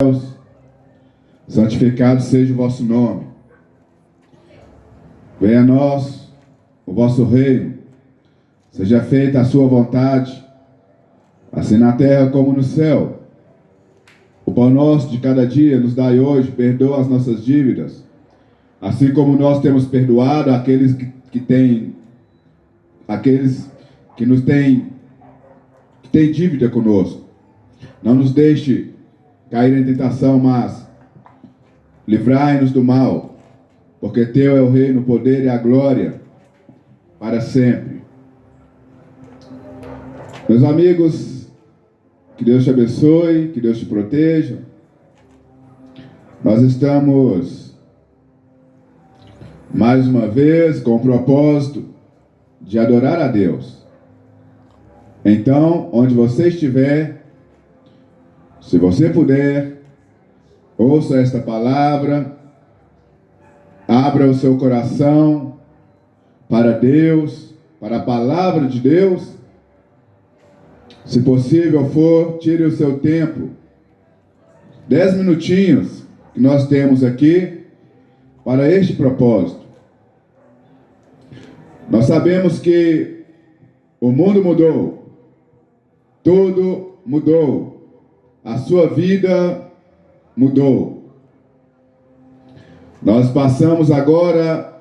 céus, santificado seja o vosso nome. Venha a nós o vosso reino, seja feita a sua vontade, assim na terra como no céu. O pão nosso de cada dia nos dai hoje, perdoa as nossas dívidas, assim como nós temos perdoado aqueles que nos têm dívida conosco. Não nos deixe cair em tentação, mas livrai-nos do mal, porque teu é o reino, o poder e a glória para sempre. Meus amigos, que Deus te abençoe, que Deus te proteja. Nós estamos mais uma vez com o propósito de adorar a Deus. Então, onde você estiver, se você puder, ouça esta palavra, abra o seu coração para Deus, para a palavra de Deus. Se possível for, tire o seu tempo, 10 minutinhos que nós temos aqui para este propósito. Nós sabemos que o mundo mudou, tudo mudou. A sua vida mudou. Nós passamos agora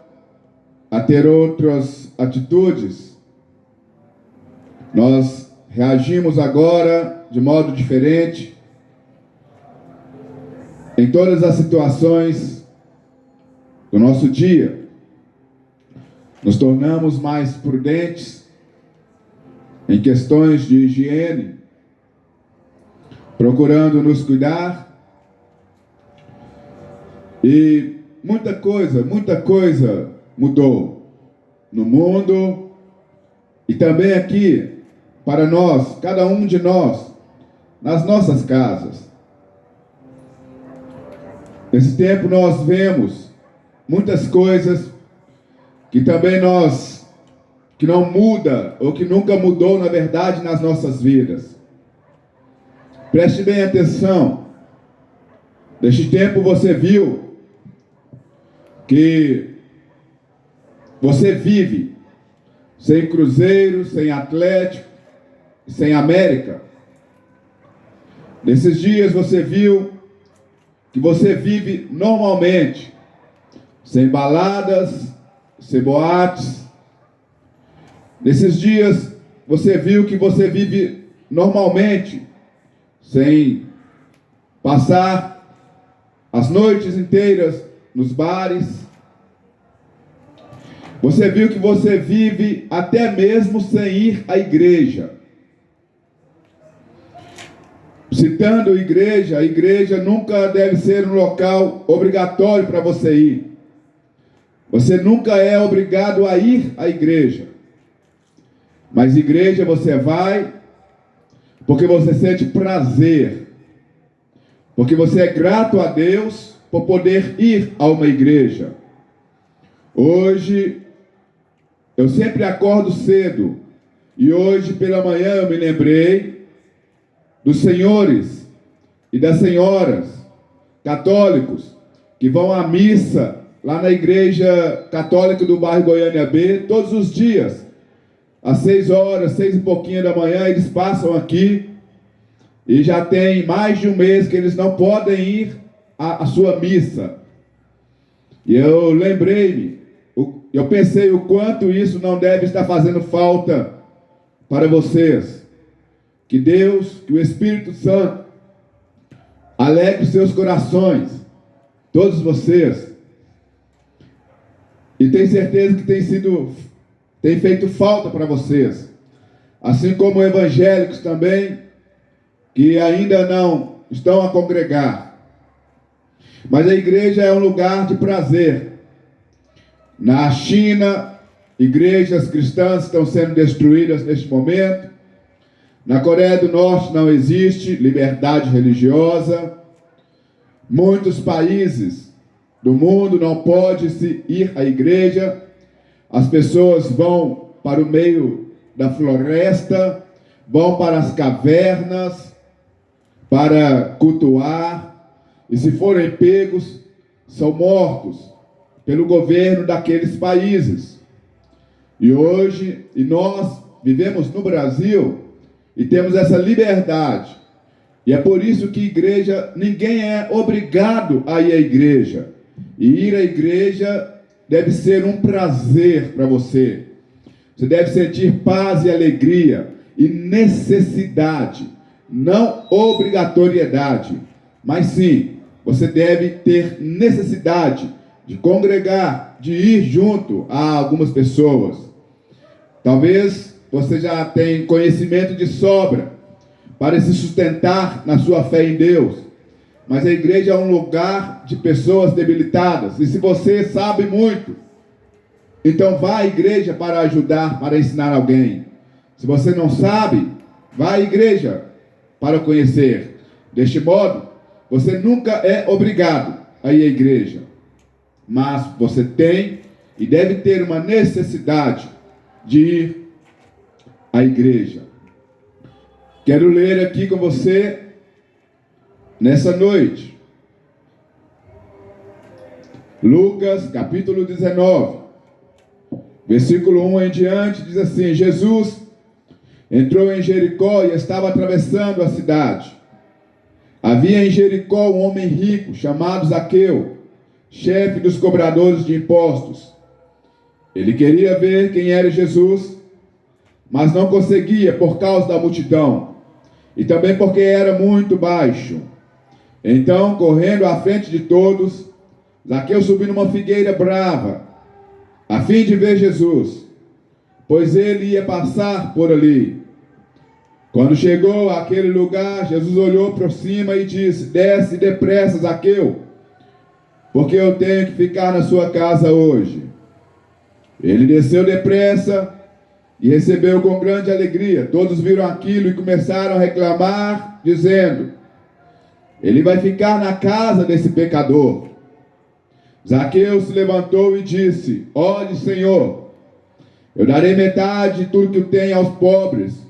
a ter outras atitudes. Nós reagimos agora de modo diferente em todas as situações do nosso dia. Nos tornamos mais prudentes em questões de higiene, procurando nos cuidar, e muita coisa mudou no mundo e também aqui para nós, cada um de nós, nas nossas casas. Nesse tempo nós vemos muitas coisas que também que não muda ou que nunca mudou na verdade nas nossas vidas. Preste bem atenção. Neste tempo você viu que você vive sem Cruzeiro, sem Atlético, sem América. Nesses dias você viu que você vive normalmente, sem baladas, sem boates. Nesses dias você viu que você vive normalmente, sem passar as noites inteiras nos bares. Você viu que você vive até mesmo sem ir à igreja. Citando a igreja nunca deve ser um local obrigatório para você ir. Você nunca é obrigado a ir à igreja. Mas igreja você vai porque você sente prazer, porque você é grato a Deus por poder ir a uma igreja. Hoje, eu sempre acordo cedo, e hoje pela manhã eu me lembrei dos senhores e das senhoras católicos que vão à missa lá na igreja católica do bairro Goiânia B, todos os dias. Às 6 horas, 6 e pouquinho da manhã, eles passam aqui e já tem mais de um mês que eles não podem ir à sua missa. E eu lembrei-me, eu pensei o quanto isso não deve estar fazendo falta para vocês. Que Deus, que o Espírito Santo alegre seus corações, todos vocês. E tenho certeza que tem feito falta para vocês, assim como evangélicos também, que ainda não estão a congregar. Mas a igreja é um lugar de prazer. Na China, igrejas cristãs estão sendo destruídas neste momento. Na Coreia do Norte não existe liberdade religiosa. Muitos países do mundo não podem se ir à igreja. As pessoas vão para o meio da floresta, vão para as cavernas para cultuar, e se forem pegos, são mortos pelo governo daqueles países. E hoje, nós vivemos no Brasil e temos essa liberdade. E é por isso que igreja, ninguém é obrigado a ir à igreja. E ir à igreja deve ser um prazer para você. Você deve sentir paz e alegria e necessidade, não obrigatoriedade. Mas sim, você deve ter necessidade de congregar, de ir junto a algumas pessoas. Talvez você já tenha conhecimento de sobra para se sustentar na sua fé em Deus. Mas a igreja é um lugar de pessoas debilitadas. E se você sabe muito, então vá à igreja para ajudar, para ensinar alguém. Se você não sabe, vá à igreja para conhecer. Deste modo, você nunca é obrigado a ir à igreja. Mas você tem e deve ter uma necessidade de ir à igreja. Quero ler aqui com você, nessa noite, Lucas capítulo 19, versículo 1 em diante, diz assim: Jesus entrou em Jericó e estava atravessando a cidade. Havia em Jericó um homem rico, chamado Zaqueu, chefe dos cobradores de impostos. Ele queria ver quem era Jesus, mas não conseguia por causa da multidão, e também porque era muito baixo. Então, correndo à frente de todos, Zaqueu subiu numa figueira brava, a fim de ver Jesus, pois ele ia passar por ali. Quando chegou àquele lugar, Jesus olhou por cima e disse: desce depressa, Zaqueu, porque eu tenho que ficar na sua casa hoje. Ele desceu depressa e recebeu com grande alegria. Todos viram aquilo e começaram a reclamar, dizendo: ele vai ficar na casa desse pecador. Zaqueu se levantou e disse: olhe, Senhor, eu darei metade de tudo que eu tenho aos pobres.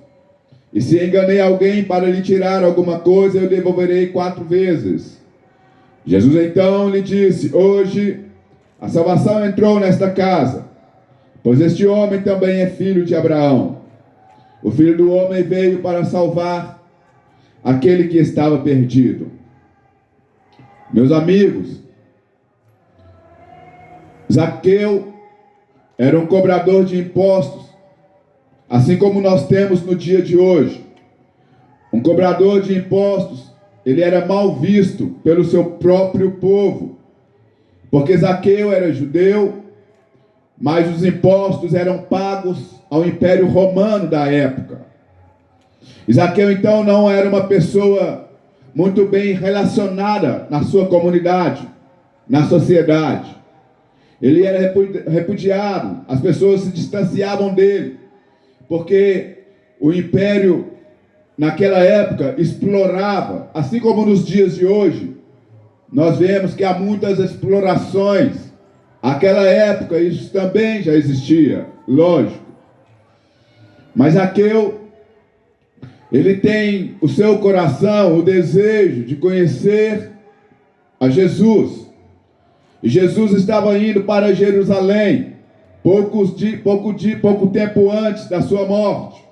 E se enganei alguém para lhe tirar alguma coisa, eu devolverei 4 vezes. Jesus então lhe disse: hoje a salvação entrou nesta casa, pois este homem também é filho de Abraão. O Filho do Homem veio para salvar aquele que estava perdido. Meus amigos, Zaqueu era um cobrador de impostos, assim como nós temos no dia de hoje. Um cobrador de impostos, ele era mal visto pelo seu próprio povo, porque Zaqueu era judeu, mas os impostos eram pagos ao Império Romano da época. E Zaqueu então não era uma pessoa muito bem relacionada na sua comunidade, na sociedade. Ele era repudiado, as pessoas se distanciavam dele, porque o império naquela época explorava, assim como nos dias de hoje. Nós vemos que há muitas explorações. Naquela época isso também já existia, lógico. Mas Zaqueu, ele tem o seu coração, o desejo de conhecer a Jesus. E Jesus estava indo para Jerusalém, pouco tempo antes da sua morte.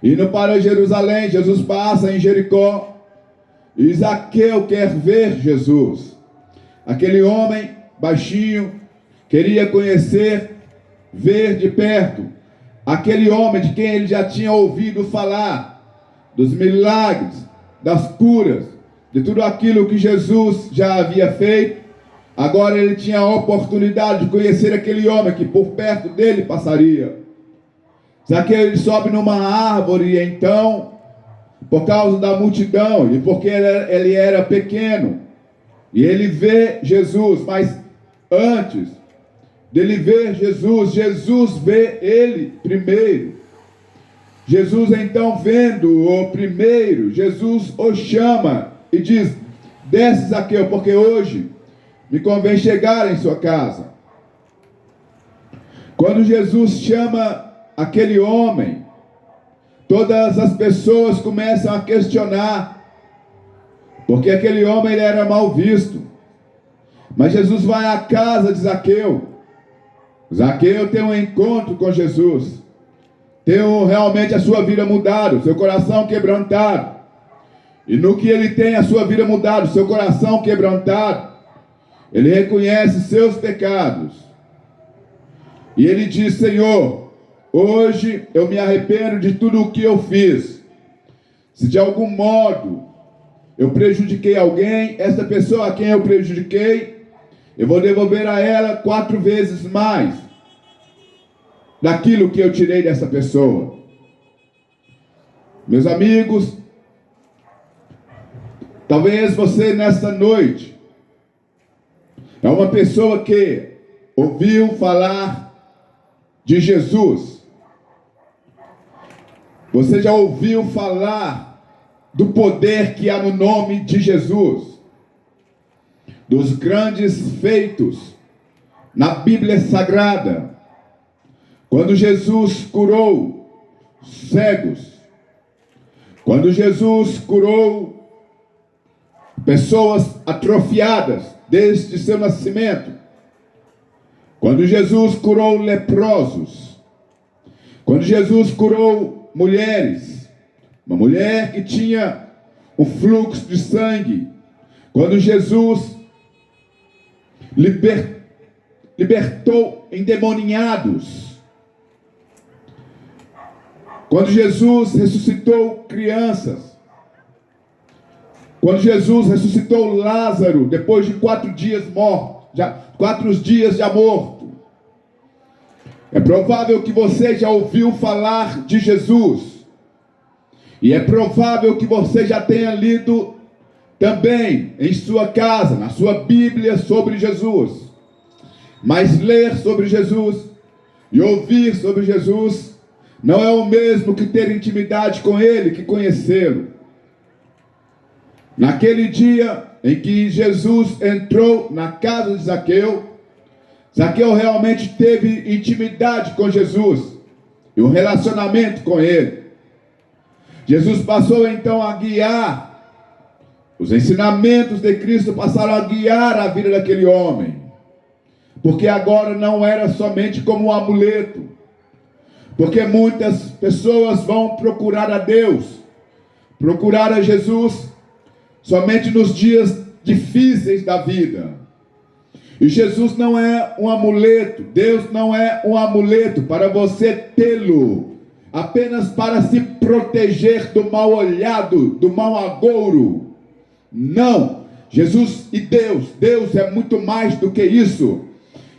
Indo para Jerusalém, Jesus passa em Jericó, e Zaqueu quer ver Jesus. Aquele homem baixinho queria conhecer, ver de perto aquele homem de quem ele já tinha ouvido falar, dos milagres, das curas, de tudo aquilo que Jesus já havia feito. Agora ele tinha a oportunidade de conhecer aquele homem que por perto dele passaria. Zaqueu, ele sobe numa árvore, e então, por causa da multidão, e porque ele era pequeno, e ele vê Jesus, mas antes dele ver Jesus, Jesus vê ele primeiro. Jesus então, vendo-o primeiro, Jesus o chama e diz: desce, Zaqueu, porque hoje me convém chegar em sua casa. Quando Jesus chama aquele homem, todas as pessoas começam a questionar, porque aquele homem ele era mal visto. Mas Jesus vai à casa de Zaqueu. Zaqueu tem um encontro com Jesus. Tem realmente a sua vida mudada, o seu coração quebrantado. E no que ele tem a sua vida mudada, o seu coração quebrantado, ele reconhece seus pecados. E ele diz: Senhor, hoje eu me arrependo de tudo o que eu fiz. Se de algum modo eu prejudiquei alguém, essa pessoa a quem eu prejudiquei, eu vou devolver a ela 4 vezes mais daquilo que eu tirei dessa pessoa. Meus amigos, talvez você nesta noite é uma pessoa que ouviu falar de Jesus. Você já ouviu falar do poder que há no nome de Jesus, dos grandes feitos na Bíblia Sagrada, quando Jesus curou cegos, quando Jesus curou pessoas atrofiadas desde seu nascimento, quando Jesus curou leprosos, quando Jesus curou mulheres, uma mulher que tinha um fluxo de sangue, quando Jesus libertou endemoniados, quando Jesus ressuscitou crianças, quando Jesus ressuscitou Lázaro depois de 4 dias morto, 4 dias já morto. É provável que você já ouviu falar de Jesus. E é provável que você já tenha lido também em sua casa, na sua Bíblia, sobre Jesus. Mas ler sobre Jesus e ouvir sobre Jesus não é o mesmo que ter intimidade com Ele, que conhecê-lo. Naquele dia em que Jesus entrou na casa de Zaqueu, Zaqueu realmente teve intimidade com Jesus e um relacionamento com Ele. Jesus passou então a guiar, os ensinamentos de Cristo passaram a guiar a vida daquele homem, porque agora não era somente como um amuleto, porque muitas pessoas vão procurar a Deus, procurar a Jesus somente nos dias difíceis da vida. E Jesus não é um amuleto, Deus não é um amuleto para você tê-lo, apenas para se proteger do mal olhado, do mau agouro. Não, Jesus e Deus é muito mais do que isso.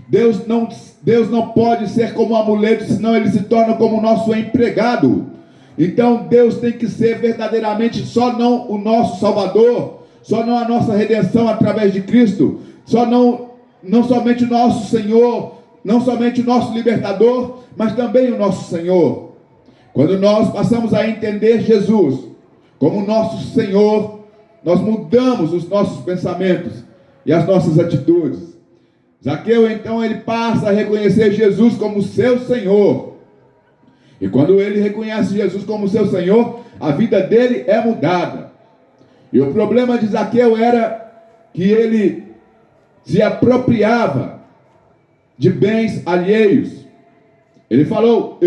Deus não pode ser como um amuleto, senão ele se torna como o nosso empregado. Então Deus tem que ser verdadeiramente só não o nosso Salvador, só não a nossa redenção através de Cristo, só não somente o nosso Senhor, não somente o nosso libertador, mas também o nosso Senhor. Quando nós passamos a entender Jesus como nosso Senhor, nós mudamos os nossos pensamentos e as nossas atitudes. Zaqueu então ele passa a reconhecer Jesus como seu Senhor. E quando ele reconhece Jesus como seu Senhor, a vida dele é mudada. E o problema de Zaqueu era que ele se apropriava de bens alheios. Ele falou: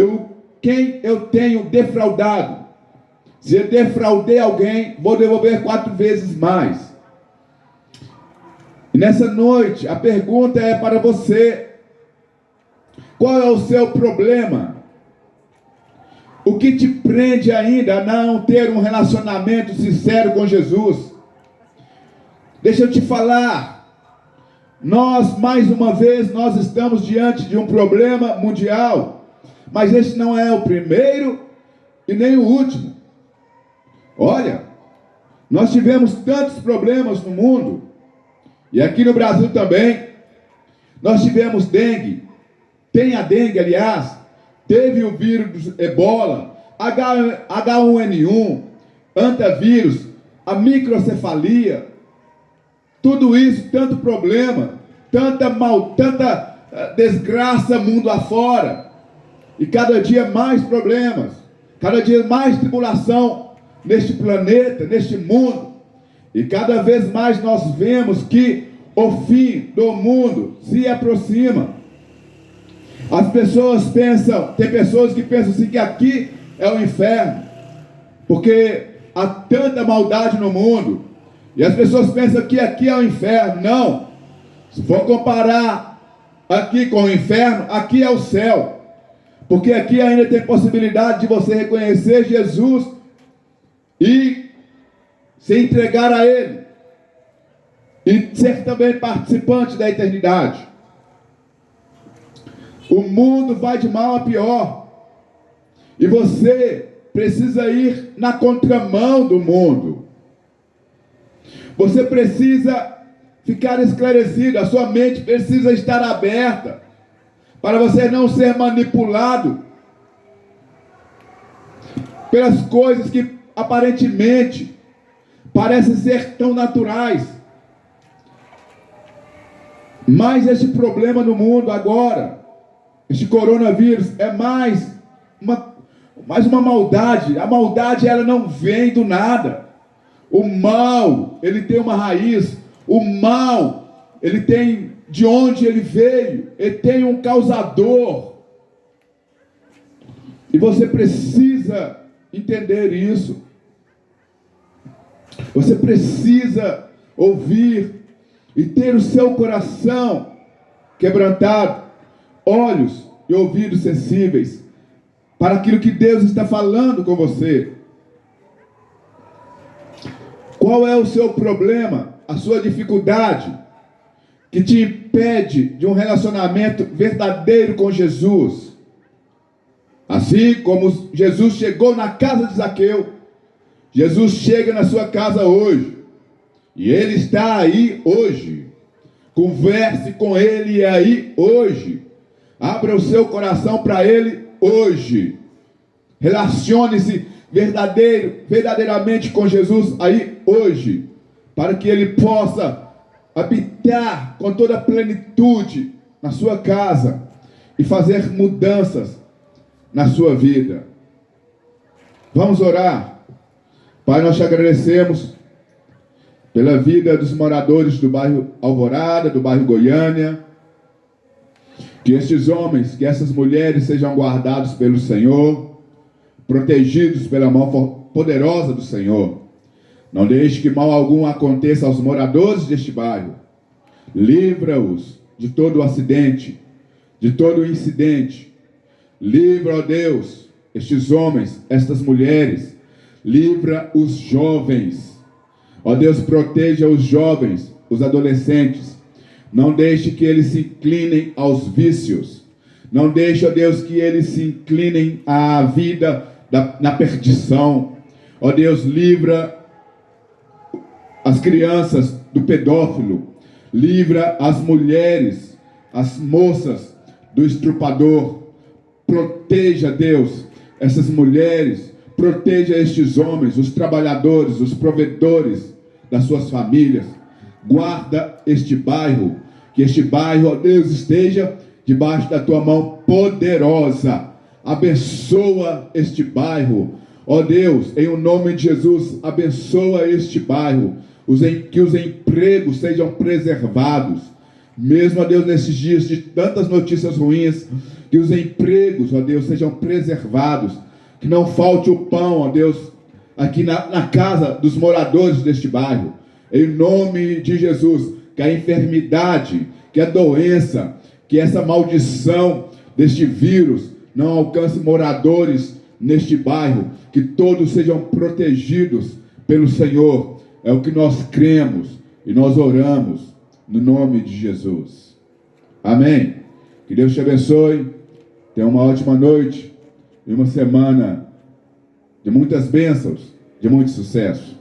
quem eu tenho defraudado, se eu defraudei alguém, vou devolver 4 vezes mais. E nessa noite, a pergunta é para você: qual é o seu problema? O que te prende ainda a não ter um relacionamento sincero com Jesus? Deixa eu te falar. Mais uma vez, nós estamos diante de um problema mundial. Mas este não é o primeiro e nem o último. Olha, nós tivemos tantos problemas no mundo. E aqui no Brasil também. Nós tivemos dengue. Tem a dengue, aliás. Teve o vírus Ebola, H1N1, antavírus, a microcefalia, tudo isso, tanto problema, tanta desgraça mundo afora, e cada dia mais problemas, cada dia mais tribulação neste planeta, neste mundo. E cada vez mais nós vemos que o fim do mundo se aproxima. As pessoas pensam, tem pessoas que pensam assim que aqui é o inferno, porque há tanta maldade no mundo. E as pessoas pensam que aqui é o inferno. Não. Se for comparar aqui com o inferno, aqui é o céu. Porque aqui ainda tem possibilidade de você reconhecer Jesus e se entregar a Ele. E ser também participante da eternidade. O mundo vai de mal a pior. E você precisa ir na contramão do mundo. Você precisa ficar esclarecido. A sua mente precisa estar aberta para você não ser manipulado pelas coisas que aparentemente parecem ser tão naturais. Mas esse problema no mundo agora, este coronavírus, é mais uma maldade. A maldade, ela não vem do nada. O mal, ele tem uma raiz. O mal, ele tem de onde ele veio. Ele tem um causador. E você precisa entender isso. Você precisa ouvir e ter o seu coração quebrantado, olhos e ouvidos sensíveis para aquilo que Deus está falando com você. Qual é o seu problema, a sua dificuldade que te impede de um relacionamento verdadeiro com Jesus? Assim como Jesus chegou na casa de Zaqueu, Jesus chega na sua casa hoje. E Ele está aí hoje. Converse com Ele aí hoje. Abra o seu coração para Ele hoje. Relacione-se verdadeiramente com Jesus aí hoje. Para que Ele possa habitar com toda a plenitude na sua casa. E fazer mudanças na sua vida. Vamos orar. Pai, nós te agradecemos pela vida dos moradores do bairro Alvorada, do bairro Goiânia. Que estes homens, que essas mulheres sejam guardados pelo Senhor, protegidos pela mão poderosa do Senhor. Não deixe que mal algum aconteça aos moradores deste bairro. Livra-os de todo acidente, de todo incidente. Livra, ó Deus, estes homens, estas mulheres. Livra os jovens. Ó Deus, proteja os jovens, os adolescentes. Não deixe que eles se inclinem aos vícios. Não deixe, ó Deus, que eles se inclinem à vida na perdição. Ó Deus, livra as crianças do pedófilo. Livra as mulheres, as moças do estrupador. Proteja, Deus, essas mulheres. Proteja estes homens, os trabalhadores, os provedores das suas famílias. Guarda este bairro. Que este bairro, ó Deus, esteja debaixo da tua mão poderosa. Abençoa este bairro. Ó Deus, em o nome de Jesus, abençoa este bairro. Que os empregos sejam preservados. Mesmo, ó Deus, nesses dias de tantas notícias ruins, que os empregos, ó Deus, sejam preservados. Que não falte o pão, ó Deus, aqui na casa dos moradores deste bairro. Em nome de Jesus, que a enfermidade, que a doença, que essa maldição deste vírus não alcance moradores neste bairro. Que todos sejam protegidos pelo Senhor. É o que nós cremos e nós oramos no nome de Jesus. Amém. Que Deus te abençoe. Tenha uma ótima noite. E uma semana de muitas bênçãos, de muito sucesso.